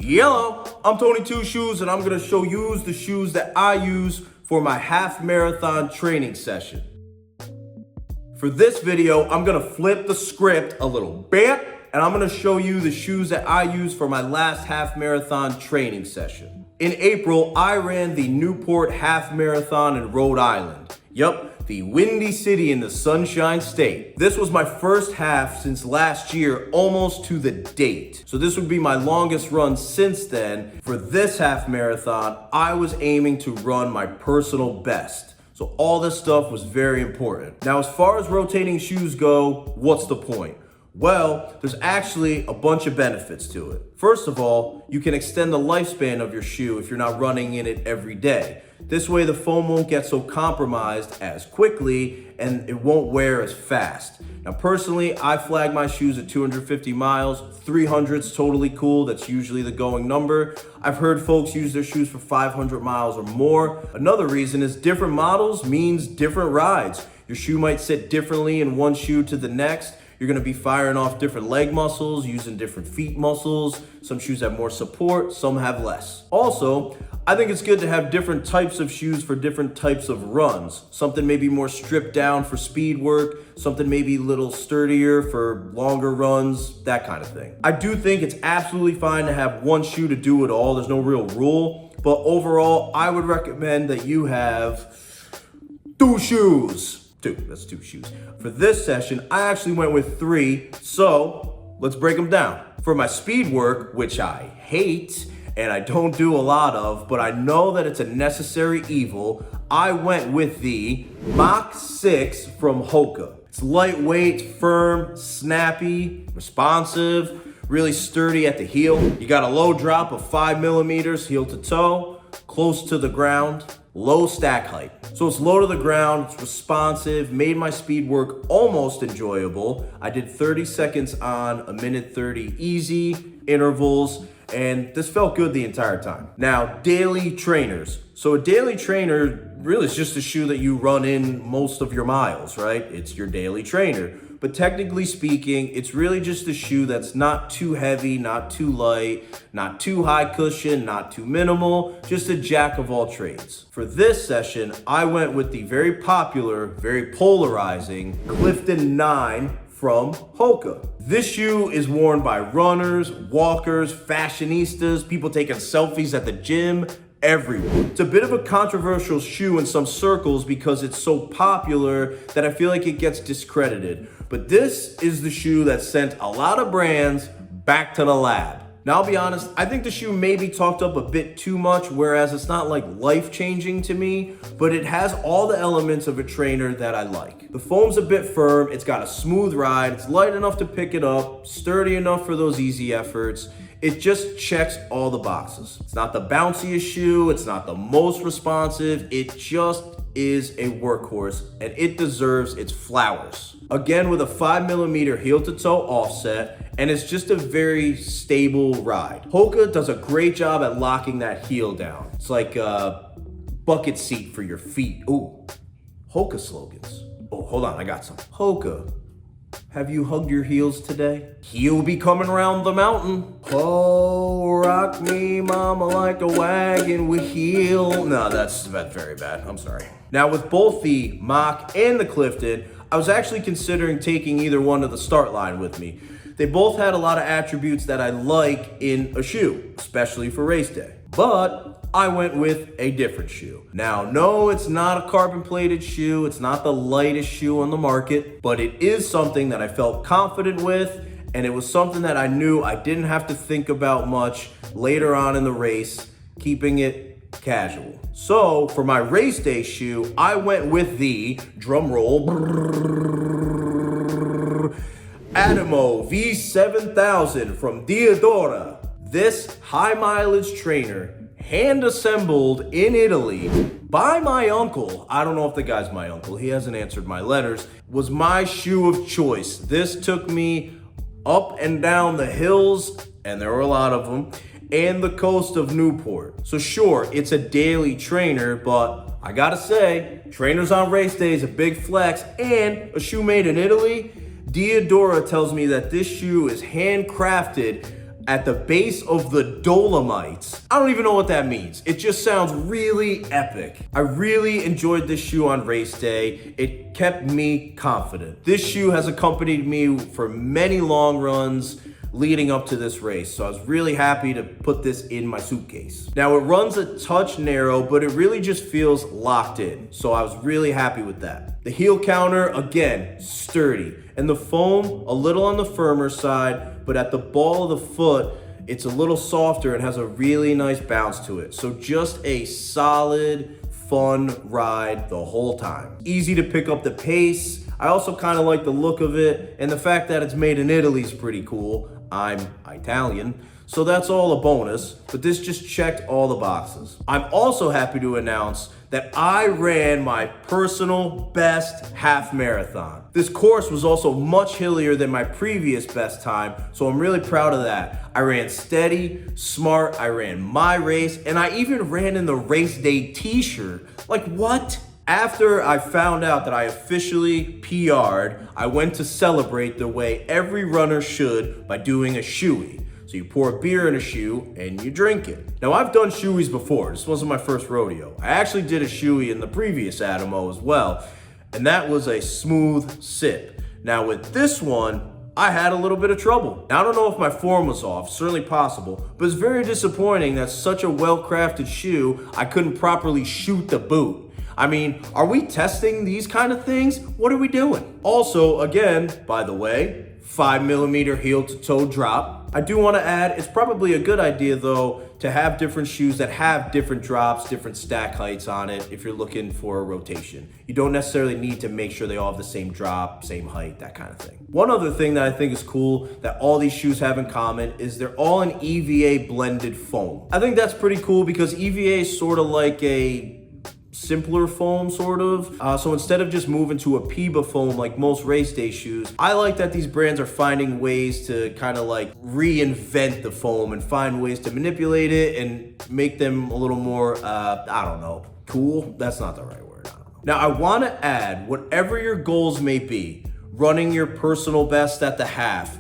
Hello, I'm Tony Two Shoes, and I'm gonna show you the shoes that I use for my half marathon training session. For this video, I'm gonna flip the script a little bit, and I'm gonna show you the shoes that I use for my last half marathon training session. In April, I ran the Newport Half Marathon in Rhode Island. Yup, the Windy City in the Sunshine State. This was my first half since last year, almost to the date. So this would be my longest run since then. For this half marathon, I was aiming to run my personal best. So all this stuff was very important. Now, as far as rotating shoes go, what's the point? Well, there's actually a bunch of benefits to it. First of all, you can extend the lifespan of your shoe if you're not running in it every day. This way the foam won't get so compromised as quickly and it won't wear as fast. Now personally, I flag my shoes at 250 miles, 300's totally cool, that's usually the going number. I've heard folks use their shoes for 500 miles or more. Another reason is different models means different rides. Your shoe might sit differently in one shoe to the next. You're gonna be firing off different leg muscles, using different feet muscles. Some shoes have more support, some have less. Also, I think it's good to have different types of shoes for different types of runs. Something maybe more stripped down for speed work, something maybe a little sturdier for longer runs, that kind of thing. I do think it's absolutely fine to have one shoe to do it all. There's no real rule, but overall, I would recommend that you have two shoes. That's two shoes. For this session, I actually went with 3, so let's break them down. For my speed work, which I hate and I don't do a lot of, but I know that it's a necessary evil, I went with the Mach 6 from Hoka. It's lightweight, firm, snappy, responsive, really sturdy at the heel. You got a low drop of 5 millimeters heel to toe, close to the ground, low stack height. So it's low to the ground, it's responsive, made my speed work almost enjoyable. I did 30 seconds on, a minute 30 easy, intervals, and this felt good the entire time. Now, daily trainers. So a daily trainer really is just a shoe that you run in most of your miles, right? It's your daily trainer. But technically speaking, it's really just a shoe that's not too heavy, not too light, not too high cushion, not too minimal, just a jack of all trades. For this session, I went with the very popular, very polarizing Clifton 9 from Hoka. This shoe is worn by runners, walkers, fashionistas, people taking selfies at the gym, everyone. It's a bit of a controversial shoe in some circles because it's so popular that I feel like it gets discredited. But this is the shoe that sent a lot of brands back to the lab. Now, I'll be honest, I think the shoe may be talked up a bit too much, whereas it's not like life-changing to me, but it has all the elements of a trainer that I like. The foam's a bit firm, it's got a smooth ride, it's light enough to pick it up, sturdy enough for those easy efforts. It just checks all the boxes. It's not the bounciest shoe, it's not the most responsive, it just is a workhorse and it deserves its flowers. Again, with a 5 millimeter heel to toe offset, and it's just a very stable ride. Hoka does a great job at locking that heel down. It's like a bucket seat for your feet. Ooh, Hoka slogans. Oh, hold on, I got some. Hoka, have you hugged your heels today? Heel be coming around the mountain. Oh, rock me, mama, like a wagon with heel. No, that's very bad, I'm sorry. Now with both the Mach and the Clifton, I was actually considering taking either one to the start line with me. They both had a lot of attributes that I like in a shoe, especially for race day. But I went with a different shoe. Now, no, it's not a carbon plated shoe. It's not the lightest shoe on the market, but it is something that I felt confident with. And it was something that I knew I didn't have to think about much later on in the race, keeping it casual. So for my race day shoe, I went with the, drum roll, Adamo V7000 from Diadora. This high mileage trainer, hand assembled in Italy by my uncle. I don't know if the guy's my uncle, he hasn't answered my letters, was my shoe of choice. This took me up and down the hills, and there were a lot of them, and the coast of Newport. So sure, it's a daily trainer, but I gotta say, trainers on race day is a big flex, and a shoe made in Italy. Diadora tells me that this shoe is handcrafted at the base of the Dolomites. I don't even know what that means. It just sounds really epic. I really enjoyed this shoe on race day. It kept me confident. This shoe has accompanied me for many long runs leading up to this race, so I was really happy to put this in my suitcase. Now, it runs a touch narrow, but it really just feels locked in, so I was really happy with that. The heel counter, again, sturdy, and the foam, a little on the firmer side, but at the ball of the foot, it's a little softer and has a really nice bounce to it. So just a solid, fun ride the whole time. Easy to pick up the pace. I also kind of like the look of it, and the fact that it's made in Italy is pretty cool. I'm Italian, so that's all a bonus, but this just checked all the boxes. I'm also happy to announce that I ran my personal best half marathon. This course was also much hillier than my previous best time, so I'm really proud of that. I ran steady, smart, I ran my race, and I even ran in the race day t-shirt. Like, what? After I found out that I officially PR'd, I went to celebrate the way every runner should by doing a shoey. So you pour a beer in a shoe and you drink it. Now, I've done shoeys before. This wasn't my first rodeo. I actually did a shoey in the previous Adamo as well, and that was a smooth sip. Now with this one, I had a little bit of trouble. Now, I don't know if my form was off, certainly possible, but it's very disappointing that such a well-crafted shoe, I couldn't properly shoot the boot. I mean, are we testing these kind of things? What are we doing? Also, again, by the way, 5mm heel to toe drop. I do want to add, it's probably a good idea though to have different shoes that have different drops, different stack heights on it if you're looking for a rotation. You don't necessarily need to make sure they all have the same drop, same height, that kind of thing. One other thing that I think is cool that all these shoes have in common is they're all an EVA blended foam. I think that's pretty cool because EVA is sort of like a simpler foam, sort of. So instead of just moving to a PEBA foam like most race day shoes, I like that these brands are finding ways to kind of like reinvent the foam and find ways to manipulate it and make them a little more, I don't know, cool? That's not the right word, I don't know. Now, I want to add, whatever your goals may be, running your personal best at the half,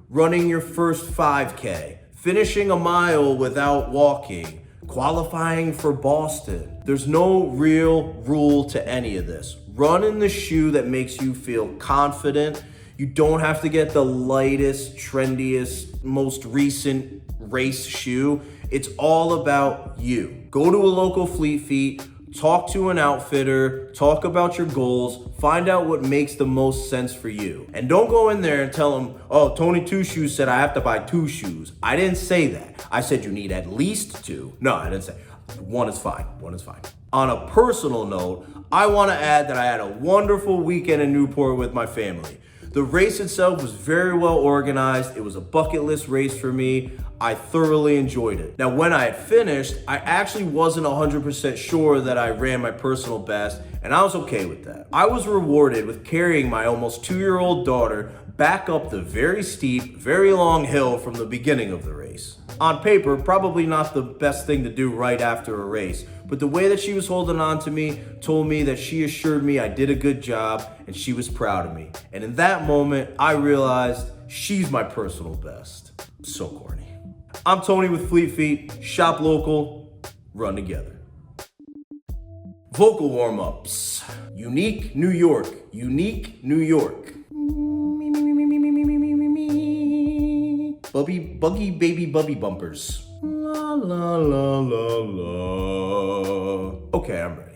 running your first 5K, finishing a mile without walking, qualifying for Boston. There's no real rule to any of this. Run in the shoe that makes you feel confident. You don't have to get the lightest, trendiest, most recent race shoe. It's all about you. Go to a local Fleet Feet, talk to an outfitter, talk about your goals, find out what makes the most sense for you. And don't go in there and tell them, oh, Tony Two Shoes said I have to buy 2 shoes. I didn't say that. I said you need at least 2. No, I didn't say. 1 is fine. 1 is fine. On a personal note, I want to add that I had a wonderful weekend in Newport with my family. The race itself was very well organized. It was a bucket list race for me. I thoroughly enjoyed it. Now, when I had finished, I actually wasn't 100% sure that I ran my personal best, and I was okay with that. I was rewarded with carrying my almost 2-year-old daughter back up the very steep, very long hill from the beginning of the race. On paper, probably not the best thing to do right after a race, but the way that she was holding on to me told me that she assured me I did a good job and she was proud of me. And in that moment, I realized she's my personal best. So corny. I'm Tony with Fleet Feet. Shop local, run together. Vocal warm-ups. Unique New York. Unique New York. Buggy baby bubby bumpers. La la la la la. Okay, I'm ready.